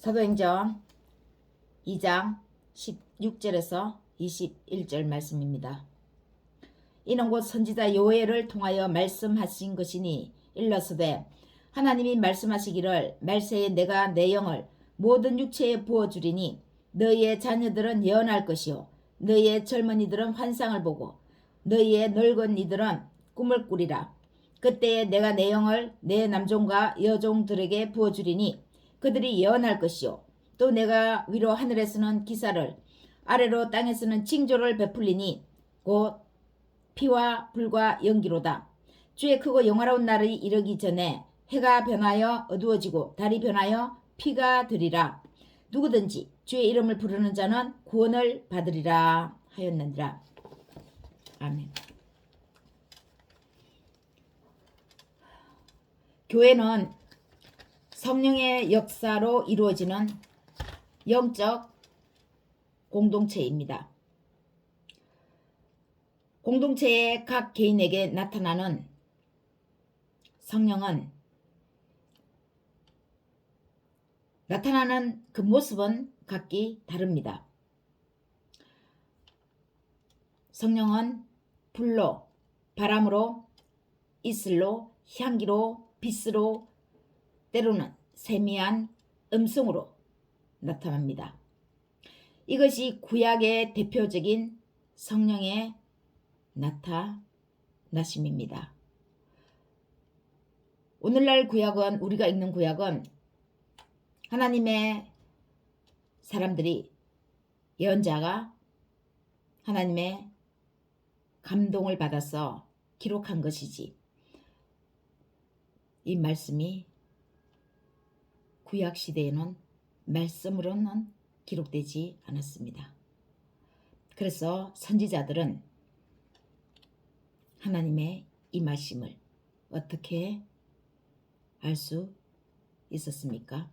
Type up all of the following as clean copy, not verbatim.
사도행전 2장 16절에서 21절 말씀입니다. 이는 곧 선지자 요엘을 통하여 말씀하신 것이니 일러서되 하나님이 말씀하시기를 말세에 내가 내 영을 모든 육체에 부어주리니 너희의 자녀들은 예언할 것이요 너희의 젊은이들은 환상을 보고 너희의 늙은 이들은 꿈을 꾸리라. 그때에 내가 내 영을 내 남종과 여종들에게 부어주리니 그들이 예언할 것이요 또 내가 위로 하늘에서는 기사를 아래로 땅에서는 징조를 베풀리니 곧 피와 불과 연기로다. 주의 크고 영화로운 날이 이르기 전에 해가 변하여 어두워지고 달이 변하여 피가 되리라. 누구든지 주의 이름을 부르는 자는 구원을 받으리라 하였느니라. 아멘. 교회는 성령의 역사로 이루어지는 영적 공동체입니다. 공동체의 각 개인에게 나타나는 성령은 나타나는 그 모습은 각기 다릅니다. 성령은 불로, 바람으로, 이슬로, 향기로, 빛으로, 때로는 세미한 음성으로 나타납니다. 이것이 구약의 대표적인 성령의 나타나심입니다. 오늘날 구약은, 우리가 읽는 구약은 하나님의 사람들이, 예언자가 하나님의 감동을 받아서 기록한 것이지, 이 말씀이 구약 시대에는 말씀으로는 기록되지 않았습니다. 그래서 선지자들은 하나님의 임하심을 어떻게 알 수 있었습니까?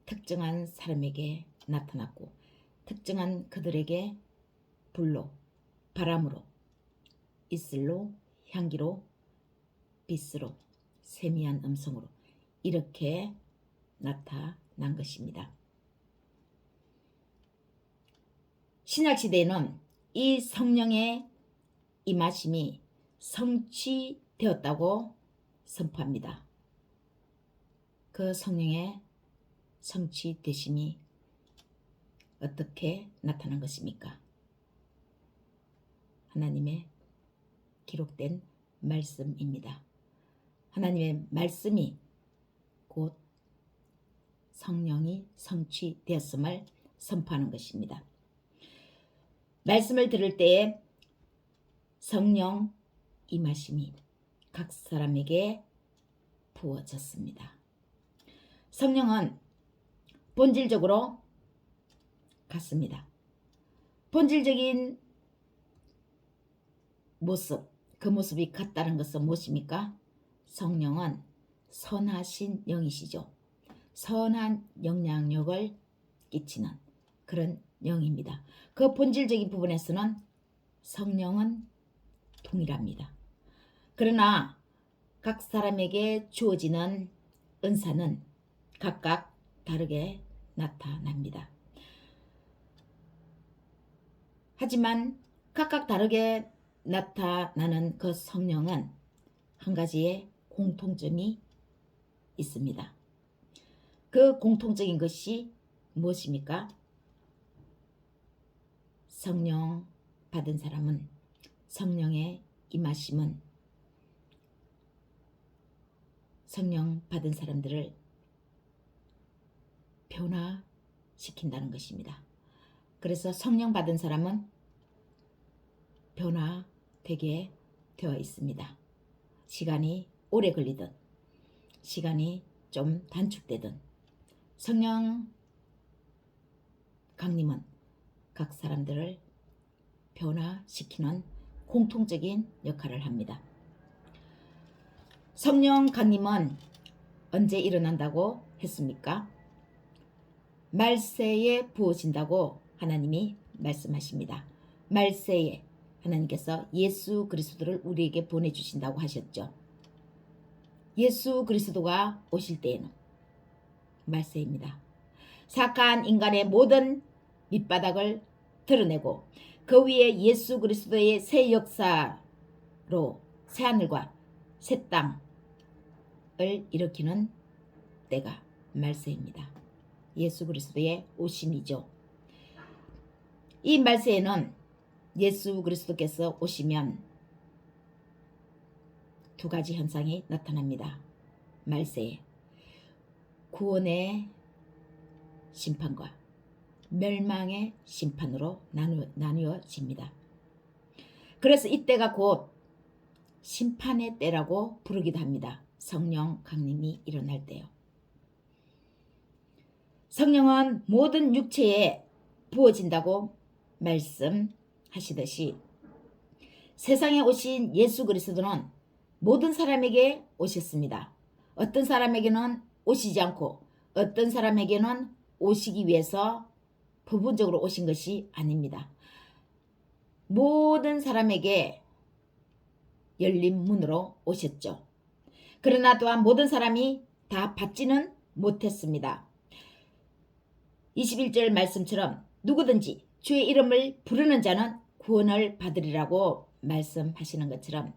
특정한 사람에게 나타났고 특정한 그들에게 불로, 바람으로, 이슬로, 향기로, 빛으로, 세미한 음성으로 이렇게 나타난 것입니다. 신약시대에는 이 성령의 임하심이 성취되었다고 선포합니다. 그 성령의 성취되심이 어떻게 나타난 것입니까? 하나님의 기록된 말씀입니다. 하나님의 말씀이 곧 성령이 성취되었음을 선포하는 것입니다. 말씀을 들을 때에 성령 임하심이 각 사람에게 부어졌습니다. 성령은 본질적으로 같습니다. 본질적인 모습, 그 모습이 같다는 것은 무엇입니까? 성령은 선하신 영이시죠. 선한 영향력을 끼치는 그런 영입니다. 그 본질적인 부분에서는 성령은 동일합니다. 그러나 각 사람에게 주어지는 은사는 각각 다르게 나타납니다. 하지만 각각 다르게 나타나는 그 성령은 한 가지의 공통점이 있습니다. 그 공통적인 것이 무엇입니까? 성령 받은 사람은, 성령의 임하심은 성령 받은 사람들을 변화시킨다는 것입니다. 그래서 성령 받은 사람은 변화되게 되어 있습니다. 시간이 오래 걸리든 시간이 좀 단축되든 성령 강림은 각 사람들을 변화시키는 공통적인 역할을 합니다. 성령 강림은 언제 일어난다고 했습니까? 말세에 부어진다고 하나님이 말씀하십니다. 말세에 하나님께서 예수 그리스도를 우리에게 보내주신다고 하셨죠. 예수 그리스도가 오실 때에는 말세입니다. 사악한 인간의 모든 밑바닥을 드러내고 그 위에 예수 그리스도의 새 역사로 새하늘과 새 땅을 일으키는 때가 말세입니다. 예수 그리스도의 오심이죠. 이 말세에는 예수 그리스도께서 오시면 두 가지 현상이 나타납니다. 말세에 구원의 심판과 멸망의 심판으로 나누어집니다. 그래서 이때가 곧 심판의 때라고 부르기도 합니다. 성령 강림이 일어날 때요. 성령은 모든 육체에 부어진다고 말씀하시듯이 세상에 오신 예수 그리스도는 모든 사람에게 오셨습니다. 어떤 사람에게는 오시지 않고 어떤 사람에게는 오시기 위해서 부분적으로 오신 것이 아닙니다. 모든 사람에게 열린 문으로 오셨죠. 그러나 또한 모든 사람이 다 받지는 못했습니다. 21절 말씀처럼 누구든지 주의 이름을 부르는 자는 구원을 받으리라고 말씀하시는 것처럼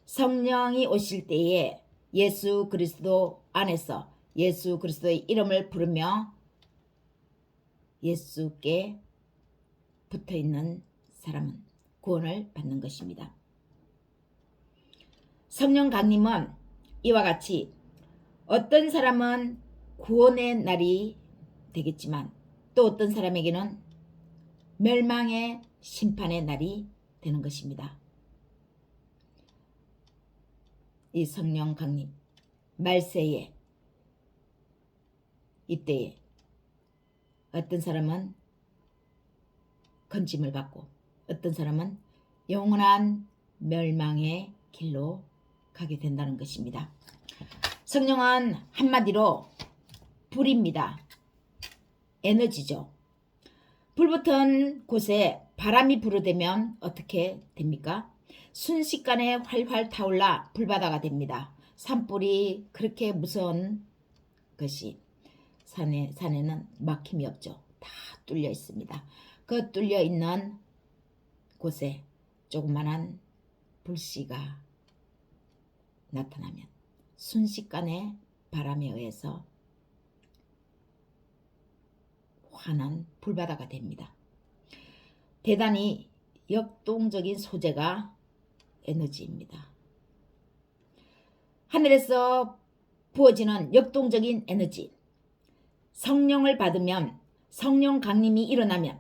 성령이 오실 때에 예수 그리스도 안에서 예수 그리스도의 이름을 부르며 예수께 붙어있는 사람은 구원을 받는 것입니다. 성령 강림은 이와 같이 어떤 사람은 구원의 날이 되겠지만 또 어떤 사람에게는 멸망의 심판의 날이 되는 것입니다. 이 성령 강림 말세에 이때에 어떤 사람은 건짐을 받고 어떤 사람은 영원한 멸망의 길로 가게 된다는 것입니다. 성령은 한마디로 불입니다. 에너지죠. 불붙은 곳에 바람이 불어대면 어떻게 됩니까? 순식간에 활활 타올라 불바다가 됩니다. 산불이 그렇게 무서운 것이 산에는 막힘이 없죠. 다 뚫려 있습니다. 그 뚫려 있는 곳에 조그만한 불씨가 나타나면 순식간에 바람에 의해서 환한 불바다가 됩니다. 대단히 역동적인 소재가 에너지입니다. 하늘에서 부어지는 역동적인 에너지, 성령을 받으면 성령 강림이 일어나면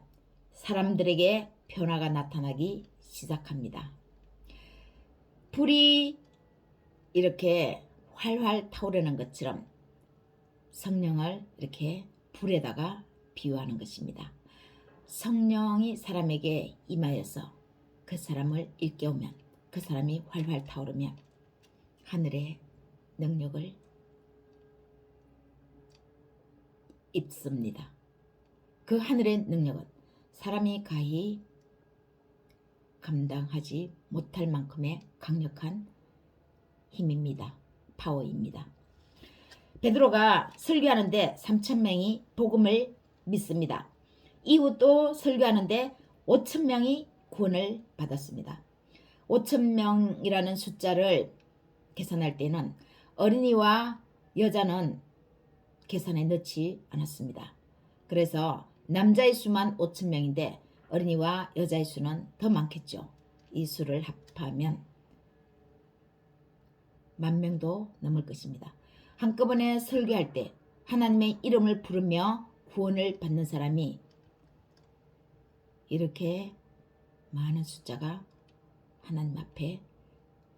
사람들에게 변화가 나타나기 시작합니다. 불이 이렇게 활활 타오르는 것처럼 성령을 이렇게 불에다가 비유하는 것입니다. 성령이 사람에게 임하여서 그 사람을 일깨우면 그 사람이 활활 타오르면 하늘의 능력을 입습니다. 그 하늘의 능력은 사람이 가히 감당하지 못할 만큼의 강력한 힘입니다. 파워입니다. 베드로가 설교하는데 3,000명이 복음을 믿습니다. 이후 또 설교하는데 5,000명이 구원을 받았습니다. 5,000명이라는 숫자를 계산할 때는 어린이와 여자는 계산에 넣지 않았습니다. 그래서 남자의 수만 5,000명인데 어린이와 여자의 수는 더 많겠죠. 이 수를 합하면 10,000명도 넘을 것입니다. 한꺼번에 설교할 때 하나님의 이름을 부르며 구원을 받는 사람이 이렇게 많은 숫자가 하나님 앞에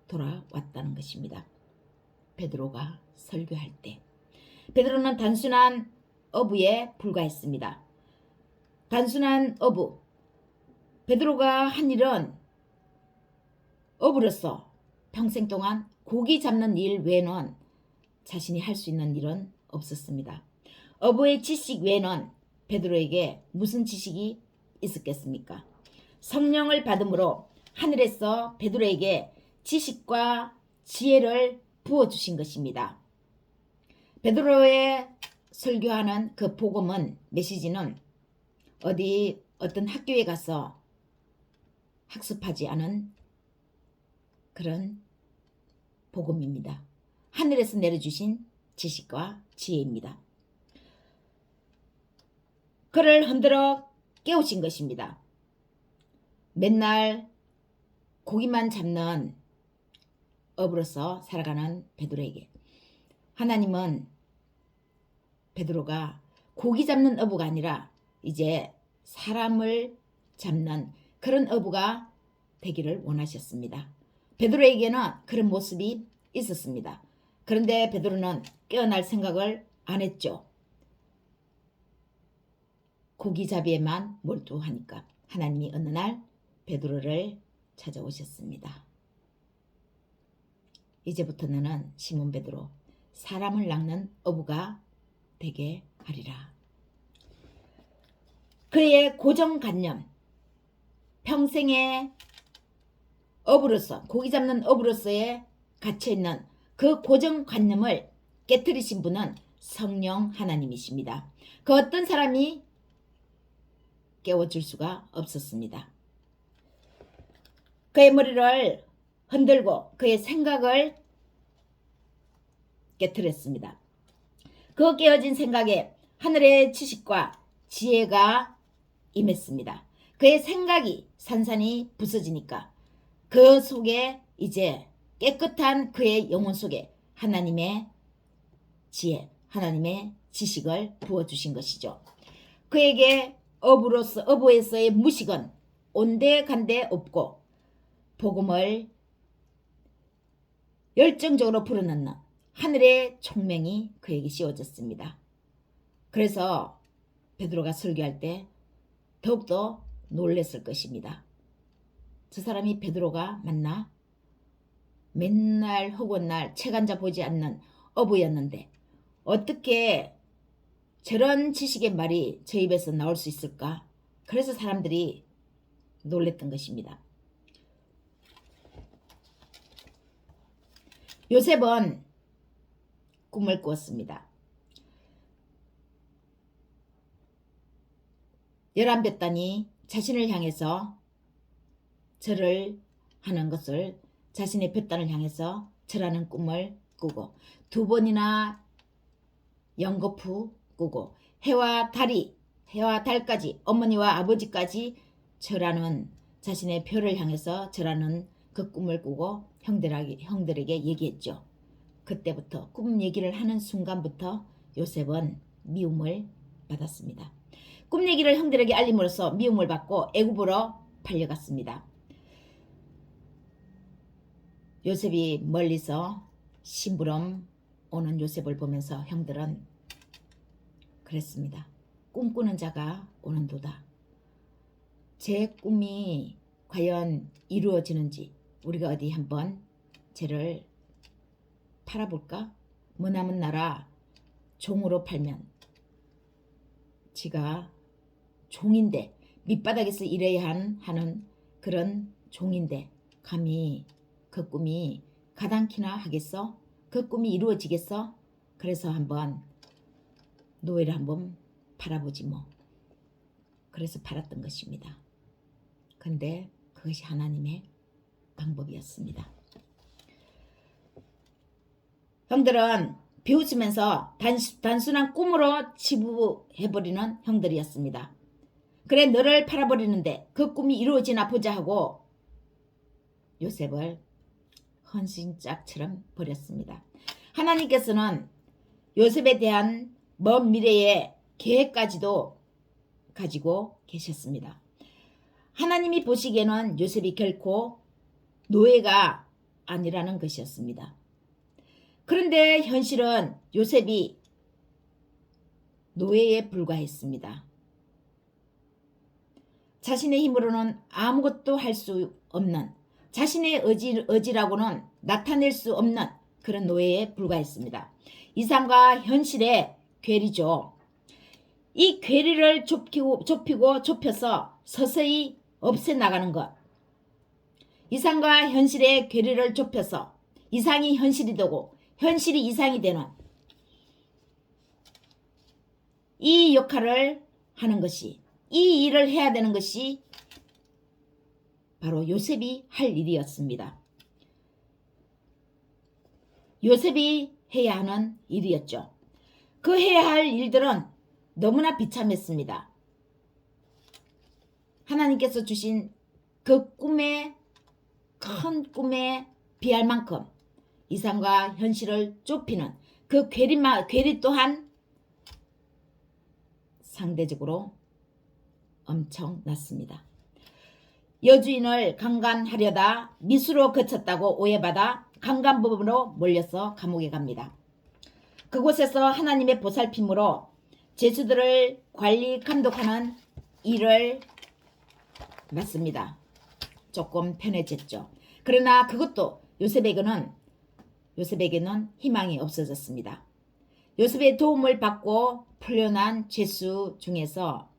돌아왔다는 것입니다. 베드로가 설교할 때 베드로는 단순한 어부에 불과했습니다. 단순한 어부. 베드로가 한 일은 어부로서 평생 동안 고기 잡는 일 외에는 자신이 할 수 있는 일은 없었습니다. 어부의 지식 외에는 베드로에게 무슨 지식이 있었겠습니까? 성령을 받음으로 하늘에서 베드로에게 지식과 지혜를 부어주신 것입니다. 베드로의 설교하는 그 복음은 메시지는 어떤 학교에 가서 학습하지 않은 그런 복음입니다. 하늘에서 내려주신 지식과 지혜입니다. 그를 흔들어 깨우친 것입니다. 맨날 고기만 잡는 업으로서 살아가는 베드로에게 하나님은 베드로가 고기 잡는 어부가 아니라 이제 사람을 잡는 그런 어부가 되기를 원하셨습니다. 베드로에게는 그런 모습이 있었습니다. 그런데 베드로는 깨어날 생각을 안 했죠. 고기잡이에만 몰두하니까 하나님이 어느 날 베드로를 찾아오셨습니다. 이제부터 너는 시몬 베드로 사람을 낚는 어부가 되게 하리라. 그의 고정관념, 평생의 어부로서 고기 잡는 어부로서의 갇혀있는 그 고정관념을 깨뜨리신 분은 성령 하나님이십니다. 그 어떤 사람이 깨워줄 수가 없었습니다. 그의 머리를 흔들고 그의 생각을 깨뜨렸습니다. 그 깨어진 생각에 하늘의 지식과 지혜가 임했습니다. 그의 생각이 산산이 부서지니까 그 속에 이제 깨끗한 그의 영혼 속에 하나님의 지혜, 하나님의 지식을 부어주신 것이죠. 그에게 어부에서의 무식은 온데간데 없고 복음을 열정적으로 불어넣는 하늘의 총명이 그에게 씌워졌습니다. 그래서 베드로가 설교할 때 더욱더 놀랬을 것입니다. 저 사람이 베드로가 맞나? 맨날 허구한 날 책 앉아 보지 않는 어부였는데 어떻게 저런 지식의 말이 저 입에서 나올 수 있을까? 그래서 사람들이 놀랬던 것입니다. 요셉은 꿈을 꾸었습니다. 11볕단이 자신을 향해서 절을 하는 것을 자신의 볕단을 향해서 절하는 꿈을 꾸고 2번이나 연거푸 꾸고 해와 달까지 어머니와 아버지까지 절하는 자신의 표를 향해서 절하는 그 꿈을 꾸고 형들에게 얘기했죠. 그때부터 꿈 얘기를 하는 순간부터 요셉은 미움을 받았습니다. 꿈 얘기를 형들에게 알림으로써 미움을 받고 애굽으로 팔려갔습니다. 요셉이 멀리서 심부름 오는 요셉을 보면서 형들은 그랬습니다. 꿈꾸는 자가 오는도다. 제 꿈이 과연 이루어지는지 우리가 어디 한번 쟤를 팔아볼까? 머나먼 나라 종으로 팔면 지가 종인데 밑바닥에서 일해야 하는 그런 종인데 감히 그 꿈이 가당키나 하겠어? 그 꿈이 이루어지겠어? 그래서 한번 노예를 한번 팔아보지 뭐. 그래서 팔았던 것입니다. 근데 그것이 하나님의 방법이었습니다. 형들은 비웃으면서 단순한 꿈으로 치부해버리는 형들이었습니다. 그래 너를 팔아버리는데 그 꿈이 이루어지나 보자 하고 요셉을 헌신짝처럼 버렸습니다. 하나님께서는 요셉에 대한 먼 미래의 계획까지도 가지고 계셨습니다. 하나님이 보시기에는 요셉이 결코 노예가 아니라는 것이었습니다. 그런데 현실은 요셉이 노예에 불과했습니다. 자신의 힘으로는 아무것도 할 수 없는 자신의 의지라고는 나타낼 수 없는 그런 노예에 불과했습니다. 이상과 현실의 괴리죠. 이 괴리를 좁히고 좁혀서 서서히 없애나가는 것. 이상과 현실의 괴리를 좁혀서 이상이 현실이 되고 현실이 이상이 되는 이 역할을 하는 것이, 이 일을 해야 되는 것이 바로 요셉이 할 일이었습니다. 요셉이 해야 하는 일이었죠. 그 해야 할 일들은 너무나 비참했습니다. 하나님께서 주신 그 큰 꿈에 비할 만큼 이상과 현실을 좁히는 그 괴리 또한 상대적으로 엄청났습니다. 여주인을 강간하려다 미수로 그쳤다고 오해받아 강간범으로 몰려서 감옥에 갑니다. 그곳에서 하나님의 보살핌으로 죄수들을 관리 감독하는 일을 맡습니다. 조금 편해졌죠. 그러나 그것도 요셉에게는 희망이 없어졌습니다. 요셉의 도움을 받고 풀려난 죄수 중에서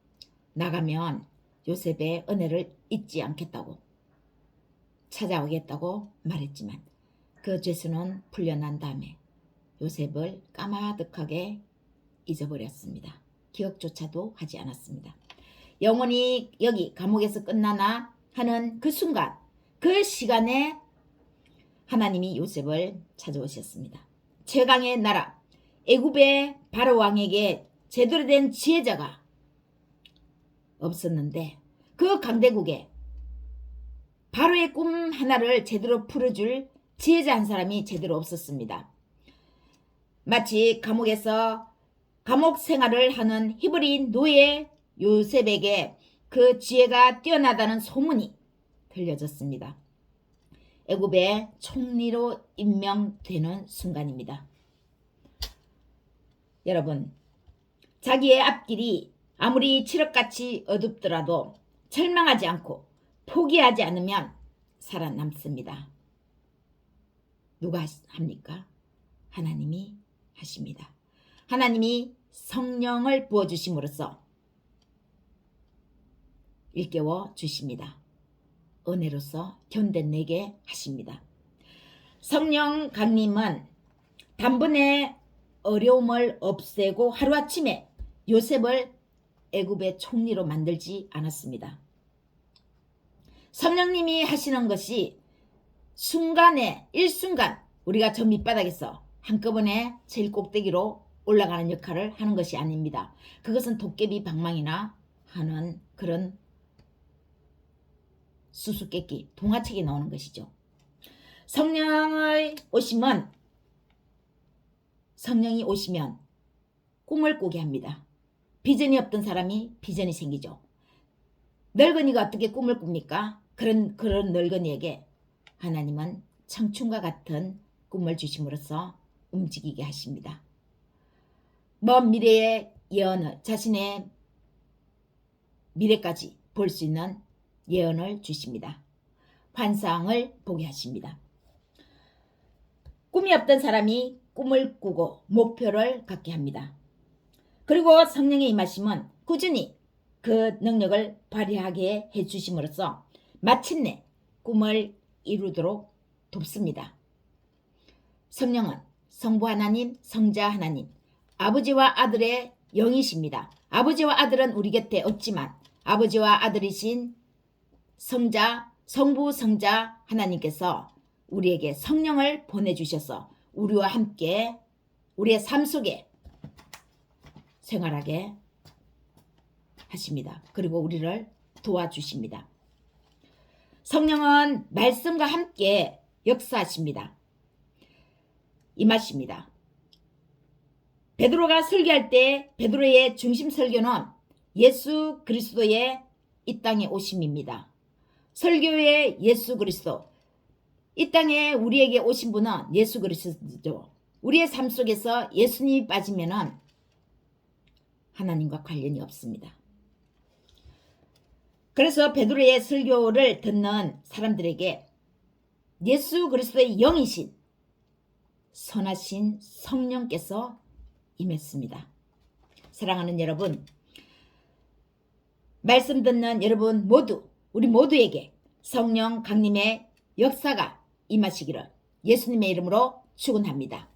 나가면 요셉의 은혜를 잊지 않겠다고 찾아오겠다고 말했지만 그 죄수는 풀려난 다음에 요셉을 까마득하게 잊어버렸습니다. 기억조차도 하지 않았습니다. 영원히 여기 감옥에서 끝나나 하는 그 순간, 그 시간에 하나님이 요셉을 찾아오셨습니다. 최강의 나라 애굽의 바로 왕에게 제대로 된 지혜자가 없었는데 그 강대국에 바로의 꿈 하나를 제대로 풀어줄 지혜자 한 사람이 제대로 없었습니다. 마치 감옥에서 감옥 생활을 하는 히브리 노예 요셉에게 그 지혜가 뛰어나다는 소문이 들려졌습니다. 애굽의 총리로 임명되는 순간입니다. 여러분, 자기의 앞길이 아무리 칠흑같이 어둡더라도 절망하지 않고 포기하지 않으면 살아남습니다. 누가 합니까? 하나님이 하십니다. 하나님이 성령을 부어주심으로써 일깨워 주십니다. 은혜로서 견뎌내게 하십니다. 성령 강림은 단번에 어려움을 없애고 하루아침에 요셉을 애굽의 총리로 만들지 않았습니다. 성령님이 하시는 것이 순간에 일순간 우리가 저 밑바닥에서 한꺼번에 제일 꼭대기로 올라가는 역할을 하는 것이 아닙니다. 그것은 도깨비 방망이나 하는 그런 수수께끼 동화책에 나오는 것이죠. 성령이 오시면 꿈을 꾸게 합니다. 비전이 없던 사람이 비전이 생기죠. 늙은이가 어떻게 꿈을 꿉니까? 그런 늙은이에게 하나님은 청춘과 같은 꿈을 주심으로써 움직이게 하십니다. 먼 미래의 예언을, 자신의 미래까지 볼 수 있는 예언을 주십니다. 환상을 보게 하십니다. 꿈이 없던 사람이 꿈을 꾸고 목표를 갖게 합니다. 그리고 성령의 임하심은 꾸준히 그 능력을 발휘하게 해주심으로써 마침내 꿈을 이루도록 돕습니다. 성령은 성부 하나님, 성자 하나님, 아버지와 아들의 영이십니다. 아버지와 아들은 우리 곁에 없지만 아버지와 아들이신 성부 성자 하나님께서 우리에게 성령을 보내주셔서 우리와 함께 우리의 삶 속에 생활하게 하십니다. 그리고 우리를 도와주십니다. 성령은 말씀과 함께 역사하십니다. 임하십니다. 베드로가 설교할 때 베드로의 중심 설교는 예수 그리스도의 이 땅에 오심입니다. 설교의 예수 그리스도, 이 땅에 우리에게 오신 분은 예수 그리스도죠. 우리의 삶 속에서 예수님이 빠지면은 하나님과 관련이 없습니다. 그래서 베드로의 설교를 듣는 사람들에게 예수 그리스도의 영이신 선하신 성령께서 임했습니다. 사랑하는 여러분, 말씀 듣는 여러분 모두, 우리 모두에게 성령 강림의 역사가 임하시기를 예수님의 이름으로 축원합니다.